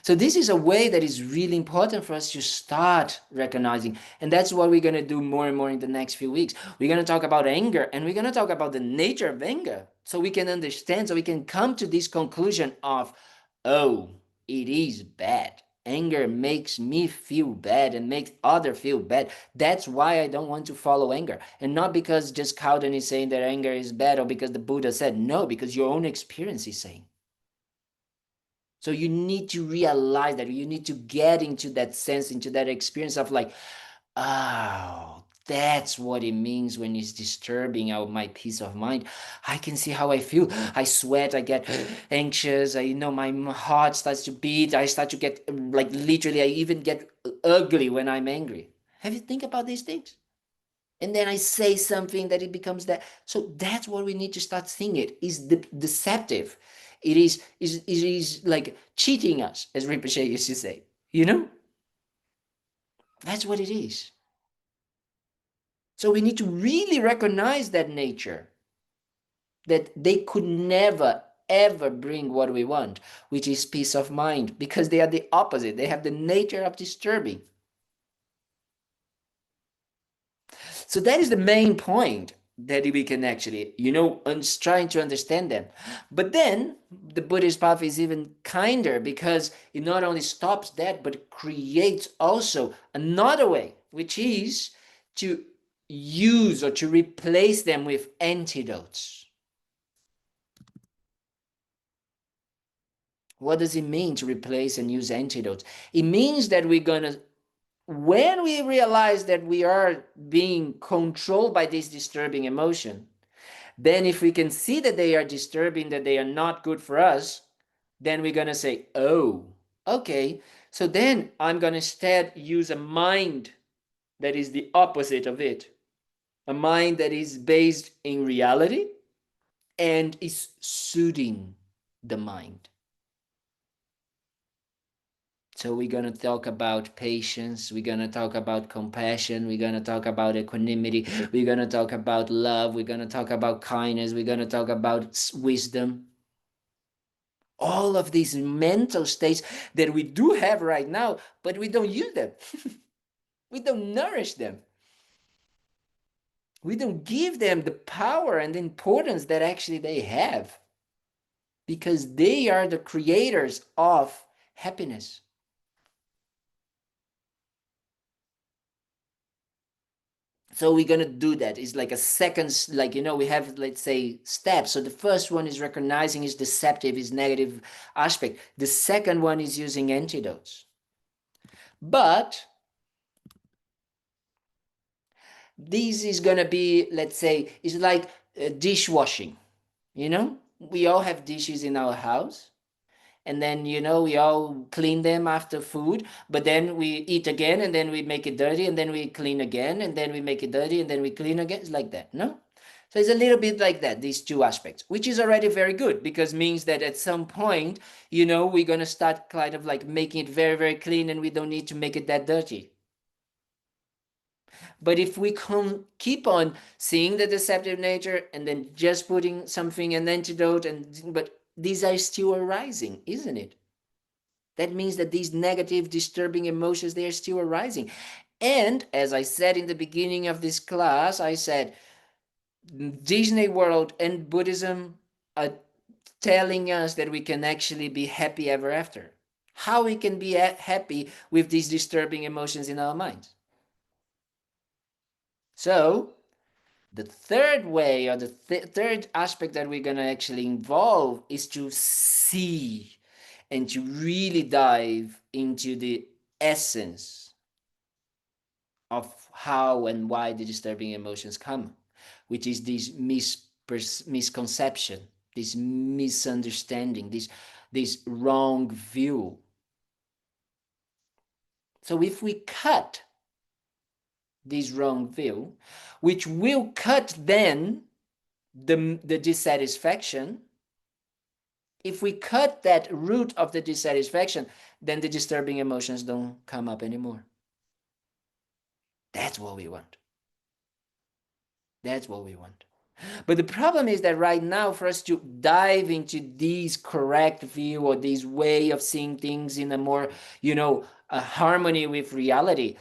So this is a way that is really important for us to start recognizing. And that's what we're going to do more and more in the next few weeks. We're going to talk about anger, and we're going to talk about the nature of anger, so we can understand, so we can come to this conclusion of, oh, it is bad. Anger makes me feel bad and makes others feel bad. That's why I don't want to follow anger. And not because just Kalden is saying that anger is bad, or because the Buddha said. No, because your own experience is saying. So you need to realize that, you need to get into that sense, into that experience of like, oh, that's what it means when it's disturbing my peace of mind. I can see how I feel. I sweat, I get anxious, my heart starts to beat, I start to get, like, literally, I even get ugly when I'm angry. Have you think about these things? And then I say something that it becomes that. So that's what we need to start seeing. It is deceptive. It is like cheating us, as Rinpoche used to say. That's what it is. So we need to really recognize that nature, that they could never ever bring what we want, which is peace of mind, because they are the opposite. They have the nature of disturbing. So that is the main point, that we can actually, trying to understand them. But then the Buddhist path is even kinder, because it not only stops that, but it creates also another way, which is to use or to replace them with antidotes. What does it mean to replace and use antidotes? It means that we're going to, when we realize that we are being controlled by this disturbing emotion, then if we can see that they are disturbing, that they are not good for us, then we're going to say, oh, okay, so then I'm going to instead use a mind that is the opposite of it, a mind that is based in reality and is soothing the mind. So we're going to talk about patience, we're going to talk about compassion, we're going to talk about equanimity, we're going to talk about love, we're going to talk about kindness, we're going to talk about wisdom. All of these mental states that we do have right now, but we don't use them. We don't nourish them. We don't give them the power and the importance that actually they have, because they are the creators of happiness. So we're going to do that. It's like a second, like, we have, let's say, steps. So the first one is recognizing his deceptive, his negative aspect. The second one is using antidotes. But this is going to be, let's say, it's like dishwashing. We all have dishes in our house. And then, we all clean them after food, but then we eat again, and then we make it dirty, and then we clean again, and then we make it dirty, and then we clean again. It's like that, no? So it's a little bit like that, these two aspects, which is already very good, because means that at some point, we're going to start kind of like making it very, very clean, and we don't need to make it that dirty. But if we keep on seeing the deceptive nature and then just putting something, an antidote, but these are still arising, isn't it? That means that these negative, disturbing emotions, they are still arising. And as I said in the beginning of this class, I said Disney World and Buddhism are telling us that we can actually be happy ever after. How we can be happy with these disturbing emotions in our minds. So the third way, or the third aspect that we're going to actually involve, is to see and to really dive into the essence of how and why the disturbing emotions come, which is this misconception, this misunderstanding, this wrong view. So if we cut this wrong view, which will cut then the dissatisfaction, if we cut that root of the dissatisfaction, then the disturbing emotions don't come up anymore. That's what we want. That's what we want. But the problem is that right now, for us to dive into this correct view, or this way of seeing things in a more, a harmony with reality,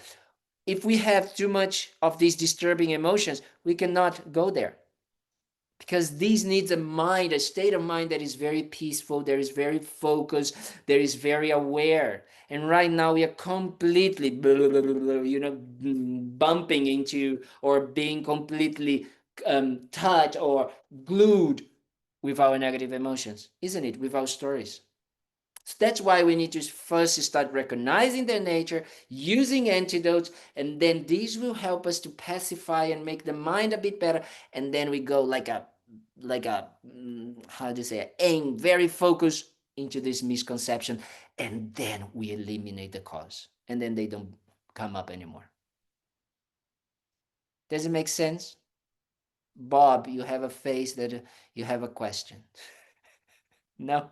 if we have too much of these disturbing emotions, we cannot go there. Because this needs a state of mind that is very peaceful, that is very focused, that is very aware. And right now we are completely, bumping into, or being completely touched or glued with our negative emotions, isn't it? With our stories. So that's why we need to first start recognizing their nature, using antidotes, and then these will help us to pacify and make the mind a bit better. And then we go like a how do you say, aim, very focused into this misconception, and then we eliminate the cause, and then they don't come up anymore. Does it make sense? Bob, you have a face that you have a question. No?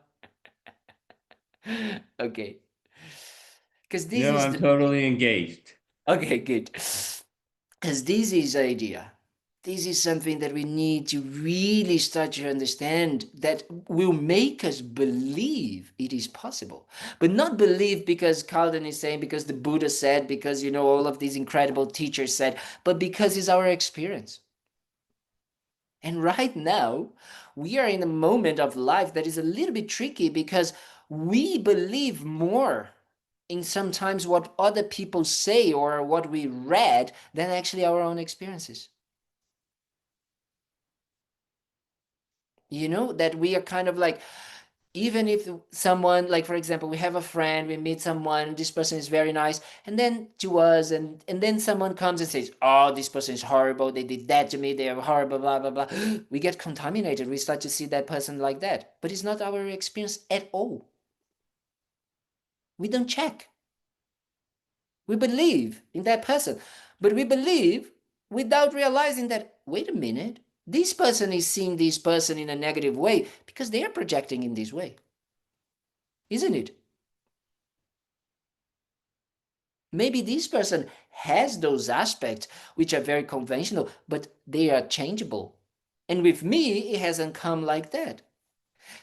Okay. Because this is I'm totally engaged. Okay, good. Because this is the idea. This is something that we need to really start to understand, that will make us believe it is possible. But not believe because Kalden is saying, because the Buddha said, because, all of these incredible teachers said, but because it's our experience. And right now, we are in a moment of life that is a little bit tricky, because we believe more in sometimes what other people say or what we read than actually our own experiences. That we are kind of like, even if someone, like, for example, we have a friend, we meet someone, this person is very nice, and then to us, and then someone comes and says, oh, this person is horrible, they did that to me, they are horrible, blah, blah, blah. We get contaminated. We start to see that person like that. But it's not our experience at all. We don't check. We believe in that person, but we believe without realizing that, wait a minute, this person is seeing this person in a negative way because they are projecting in this way, isn't it? Maybe this person has those aspects which are very conventional, but they are changeable. And with me, it hasn't come like that.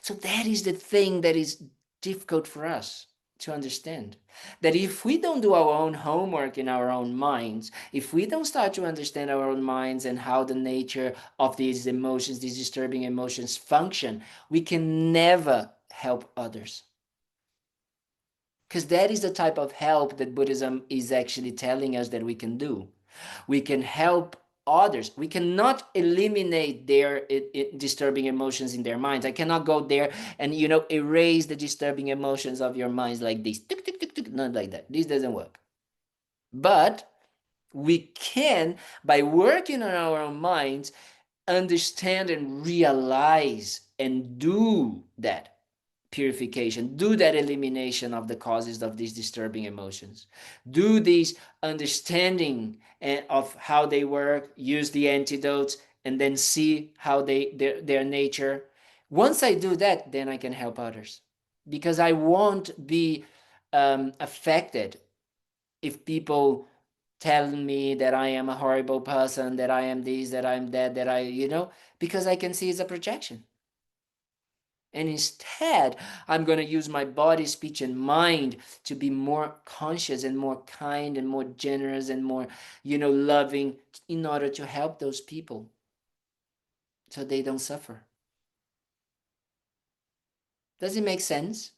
So that is the thing that is difficult for us to understand. That if we don't do our own homework in our own minds, if we don't start to understand our own minds and how the nature of these emotions, these disturbing emotions function, we can never help others. Because that is the type of help that Buddhism is actually telling us that we can do. We can help others. We cannot eliminate their disturbing emotions in their minds. I cannot go there and, erase the disturbing emotions of your minds like this. Tuk, tuk, tuk, tuk. Not like that. This doesn't work. But we can, by working on our own minds, understand and realize and do that purification, do that elimination of the causes of these disturbing emotions, do this understanding of how they work, use the antidotes, and then see how their nature. Once I do that, then I can help others, because I won't be affected if people tell me that I am a horrible person, that I am this, that I'm that, that because I can see it's a projection. And instead, I'm going to use my body, speech, and mind to be more conscious and more kind and more generous and more, loving, in order to help those people so they don't suffer. Does it make sense?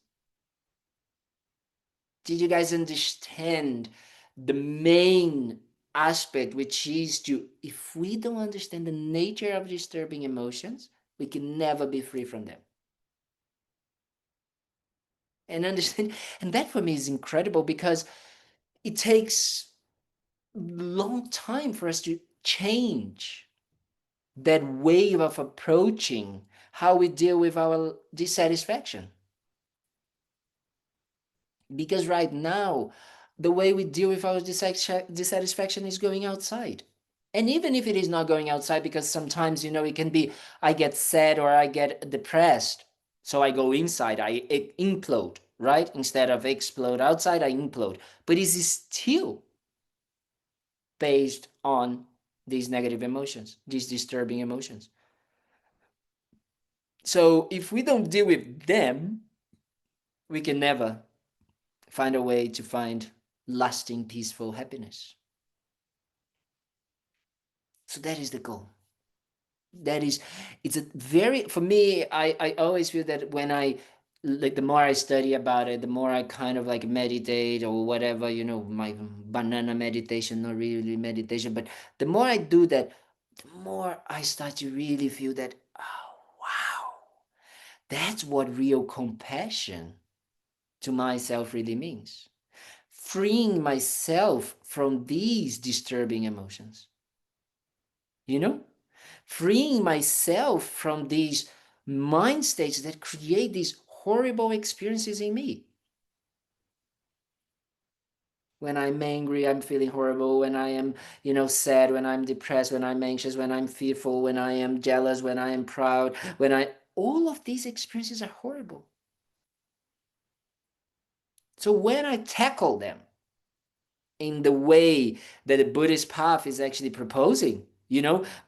Did you guys understand the main aspect, which is if we don't understand the nature of disturbing emotions, we can never be free from them? And understand, and that for me is incredible, because it takes a long time for us to change that way of approaching how we deal with our dissatisfaction. Because right now, the way we deal with our dissatisfaction is going outside. And even if it is not going outside, because sometimes, it can be, I get sad or I get depressed. So I go inside, I implode, right? Instead of explode outside, I implode. But it is still based on these negative emotions, these disturbing emotions. So if we don't deal with them, we can never find a way to find lasting, peaceful happiness. So that is the goal. It's a very, for me, I always feel that when the more I study about it, the more I kind of like meditate or whatever, my banana meditation, not really meditation, but the more I do that, the more I start to really feel that, oh, wow, that's what real compassion to myself really means. Freeing myself from these disturbing emotions. Freeing myself from these mind states that create these horrible experiences in me. When I'm angry, I'm feeling horrible. When I am, sad, when I'm depressed, when I'm anxious, when I'm fearful, when I am jealous, when I am proud, all of these experiences are horrible. So when I tackle them in the way that the Buddhist path is actually proposing,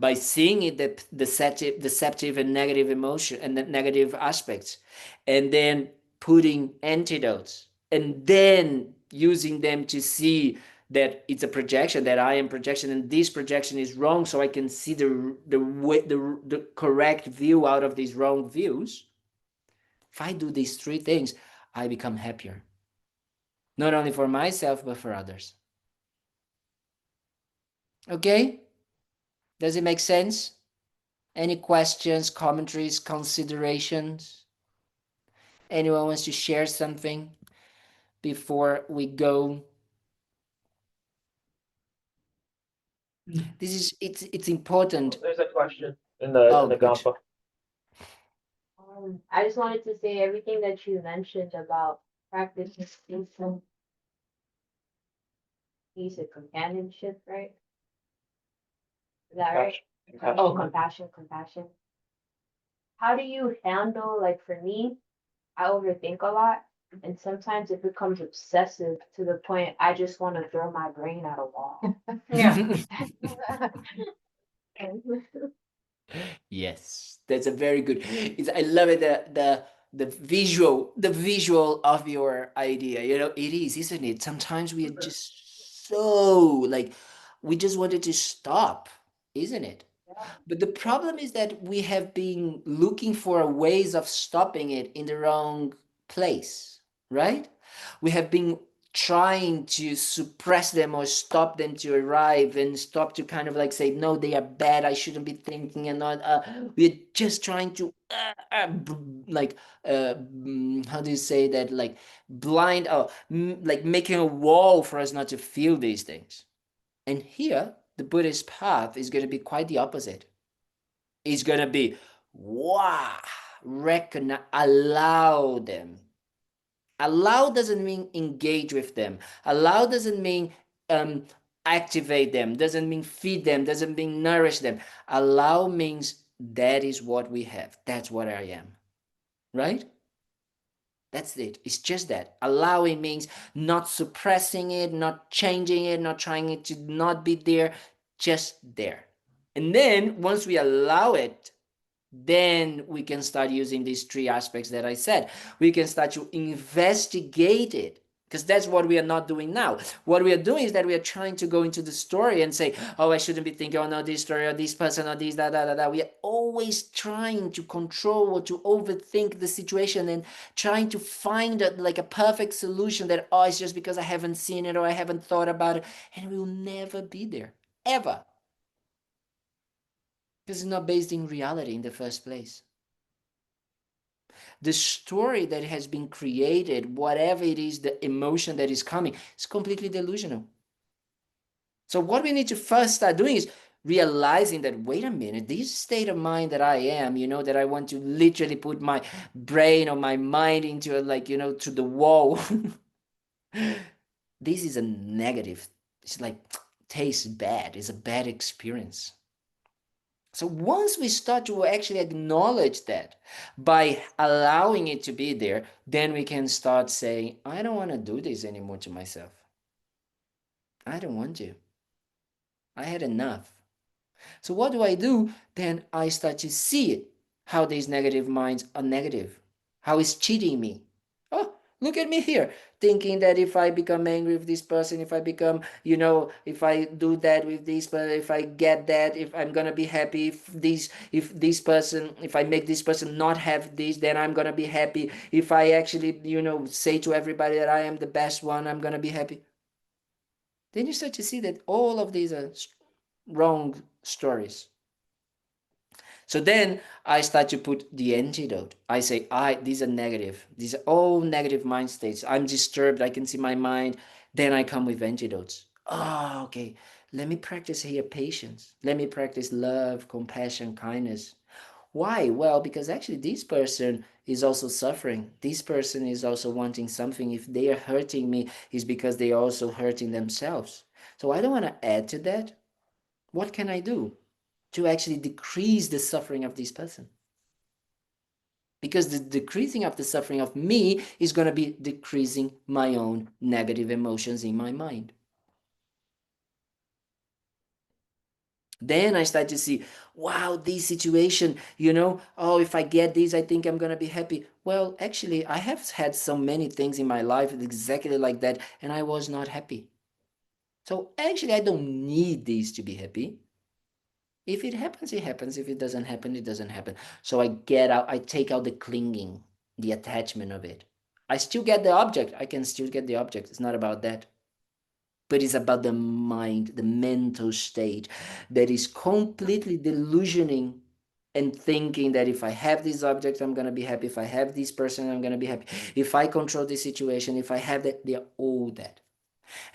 by seeing it, the deceptive and negative emotion and the negative aspects, and then putting antidotes, and then using them to see that it's a projection, that I am projection, and this projection is wrong, so I can see the correct view out of these wrong views. If I do these three things, I become happier. Not only for myself, but for others. Okay? Does it make sense? Any questions, commentaries, considerations? Anyone wants to share something before we go? It's important. There's a question in the Good. Gampa. I just wanted to say everything that you mentioned about practicing peace and companionship, right? Is that right? Compassion. Oh, compassion. How do you handle, like for me, I overthink a lot. And sometimes it becomes obsessive to the point I just want to throw my brain at a wall. Yeah. Yes, that's a very good. I love it. The visual of your idea. You know, it is, isn't it? Sometimes we are just so like, we just wanted to stop, isn't it? But the problem is that we have been looking for ways of stopping it in the wrong place, right? We have been trying to suppress them or stop them to arrive and stop to kind of like say, no, they are bad, I shouldn't be thinking, and not, we're just trying to, like, how do you say that? Like, blind, like making a wall for us not to feel these things. And here, the Buddhist path is going to be quite the opposite. It's going to be, wow, recognize, allow them. Allow doesn't mean engage with them. Allow doesn't mean um, activate them, doesn't mean feed them, doesn't mean nourish them. Allow means that is what we have. That's what I am. Right? That's it. It's just that. Allowing means not suppressing it, not changing it, not trying it to not be there, just there. And then once we allow it, then we can start using these three aspects that I said. We can start to investigate it, because that's what we are not doing now. What we are doing is that we are trying to go into the story and say, oh, I shouldn't be thinking, oh no, this story or this person or this, da da da da. We are always trying to control or to overthink the situation and trying to find like a perfect solution that, oh, it's just because I haven't seen it or I haven't thought about it, and we will never be there, ever. Because it's not based in reality in the first place. The story that has been created, whatever it is, the emotion that is coming, is completely delusional. So what we need to first start doing is realizing that, wait a minute, this state of mind that I am, that I want to literally put my brain or my mind into like, to the wall. This is a negative. It's like, tastes bad. It's a bad experience. So once we start to actually acknowledge that by allowing it to be there, then we can start saying, I don't want to do this anymore to myself. I don't want to. I had enough. So what do? Then I start to see it, how these negative minds are negative, how it's cheating me. Oh, look at me here, thinking that if I become angry with this person, if I become, if I do that with this person, if I get that, if I'm gonna be happy, if I make this person not have this, then I'm gonna be happy. If I actually, say to everybody that I am the best one, I'm gonna be happy. Then you start to see that all of these are wrong stories. So then I start to put the antidote. I say, these are negative. These are all negative mind states. I'm disturbed. I can see my mind. Then I come with antidotes. Oh, okay. Let me practice here patience. Let me practice love, compassion, kindness. Why? Well, because actually this person is also suffering. This person is also wanting something. If they are hurting me, it's because they are also hurting themselves. So I don't want to add to that. What can I do to actually decrease the suffering of this person? Because the decreasing of the suffering of me is going to be decreasing my own negative emotions in my mind. Then I start to see, wow, this situation, oh, if I get this, I think I'm going to be happy. Well, actually, I have had so many things in my life exactly like that, and I was not happy. So actually, I don't need this to be happy. If it happens, it happens. If it doesn't happen, it doesn't happen. So I take out the clinging, the attachment of it. I still get the object. I can still get the object. It's not about that. But it's about the mind, the mental state that is completely delusioning and thinking that if I have this object, I'm going to be happy. If I have this person, I'm going to be happy. If I control this situation, if I have that, they're all that.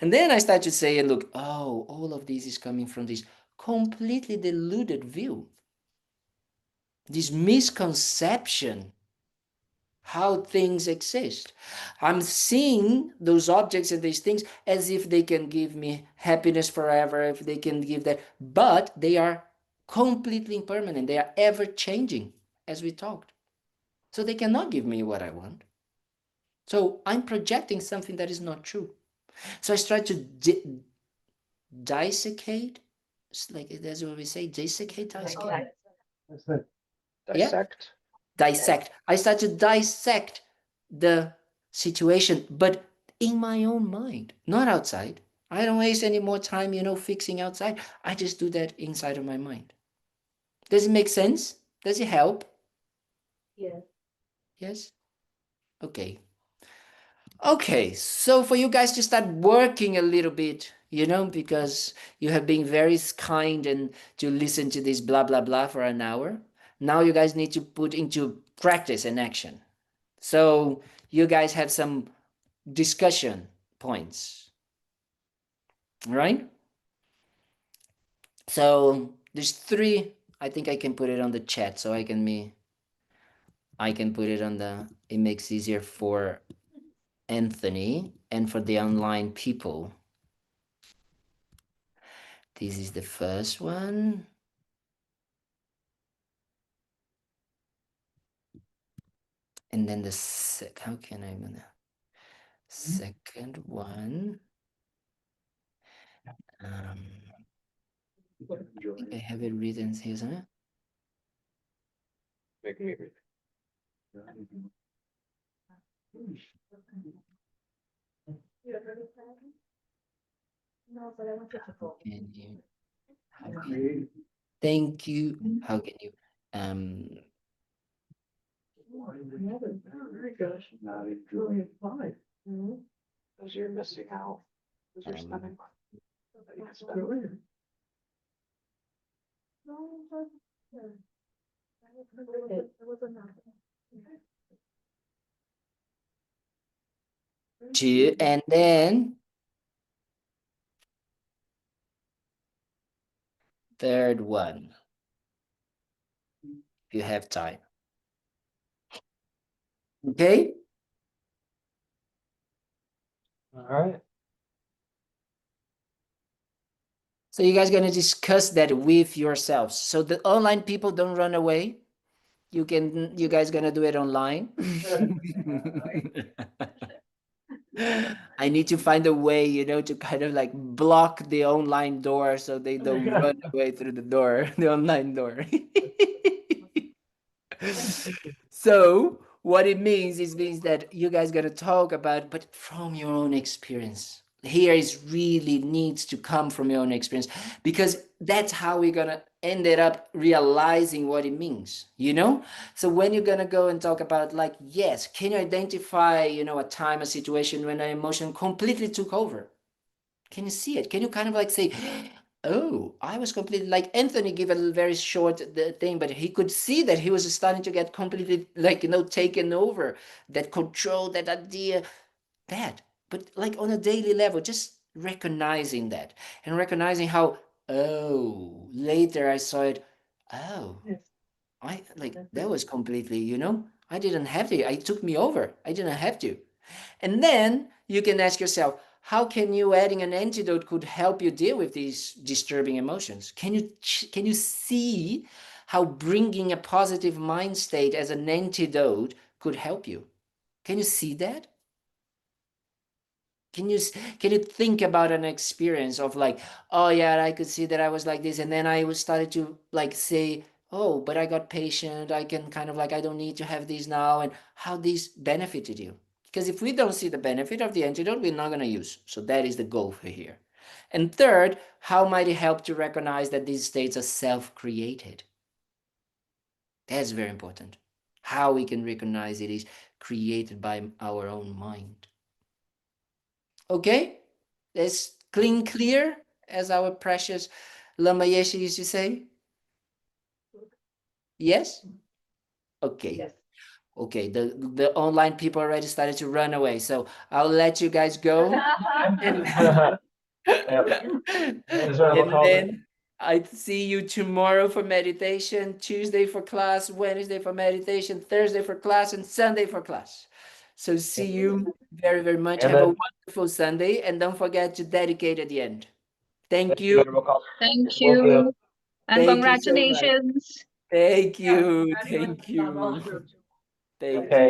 And then I start to say, and look, oh, all of this is coming from this completely deluded view, this misconception how things exist. I'm seeing those objects and these things as if they can give me happiness forever, if they can give that, but they are completely impermanent. They are ever changing, as we talked. So they cannot give me what I want. So I'm projecting something that is not true. So I try to dissecate. It's like that's what we say, dissecate, dissecate. Dissect. Yeah? Dissect. I start to dissect the situation, but in my own mind, not outside. I don't waste any more time, fixing outside. I just do that inside of my mind. Does it make sense? Does it help? Yeah. Yes? Okay. Okay, so for you guys to start working a little bit, because you have been very kind and to listen to this blah, blah, blah for an hour. Now you guys need to put into practice and action. So you guys have some discussion points, right? So there's 3, I think I can put it on the chat so I can put it on it makes easier for Anthony and for the online people. This is the first one. And then how can I second one? I have it written here somewhere. Make me read. No, but I want it to go. Thank you. How can you Because you're missing out. Because you're spending two, and then third one, if you have time. Okay? All right. So you guys gonna discuss that with yourselves. So the online people don't run away. You guys gonna do it online. I need to find a way, to kind of like block the online door so they don't run away through the door, the online door. So what it means that you guys gotta talk about, but from your own experience. Here is really needs to come from your own experience, because that's how we're gonna end up realizing what it means, So when you're gonna go and talk about, like, yes, can you identify, a time, a situation when an emotion completely took over? Can you see it? Can you kind of like say, oh, I was completely, like Anthony gave a very short thing, but he could see that he was starting to get completely like, taken over, that control, that idea, that. But like on a daily level, just recognizing that and recognizing how, oh, later I saw it, oh, I like that was completely, I didn't have to, it took me over. I didn't have to. And then you can ask yourself, how can you adding an antidote could help you deal with these disturbing emotions? Can you see how bringing a positive mind state as an antidote could help you? Can you see that? Can you think about an experience of like, oh yeah, I could see that I was like this, and then I was started to like say, oh, but I got patient, I can kind of like, I don't need to have these now, and how these benefited you. Because if we don't see the benefit of the antidote, we're not going to use. So that is the goal for here. And third, how might it help to recognize that these states are self-created? That's very important. How we can recognize it is created by our own mind. Okay? That's clear, as our precious Lama Yeshe used to say? Yes? Okay. Yes. Okay, the online people already started to run away, so I'll let you guys go. And, and then I see you tomorrow for meditation, Tuesday for class, Wednesday for meditation, Thursday for class, and Sunday for class. So see you very, very much. Have a wonderful Sunday, and don't forget to dedicate at the end. Thank you. Thank you. And Thank you so much. congratulations. Thank you. Thank you. Thank you.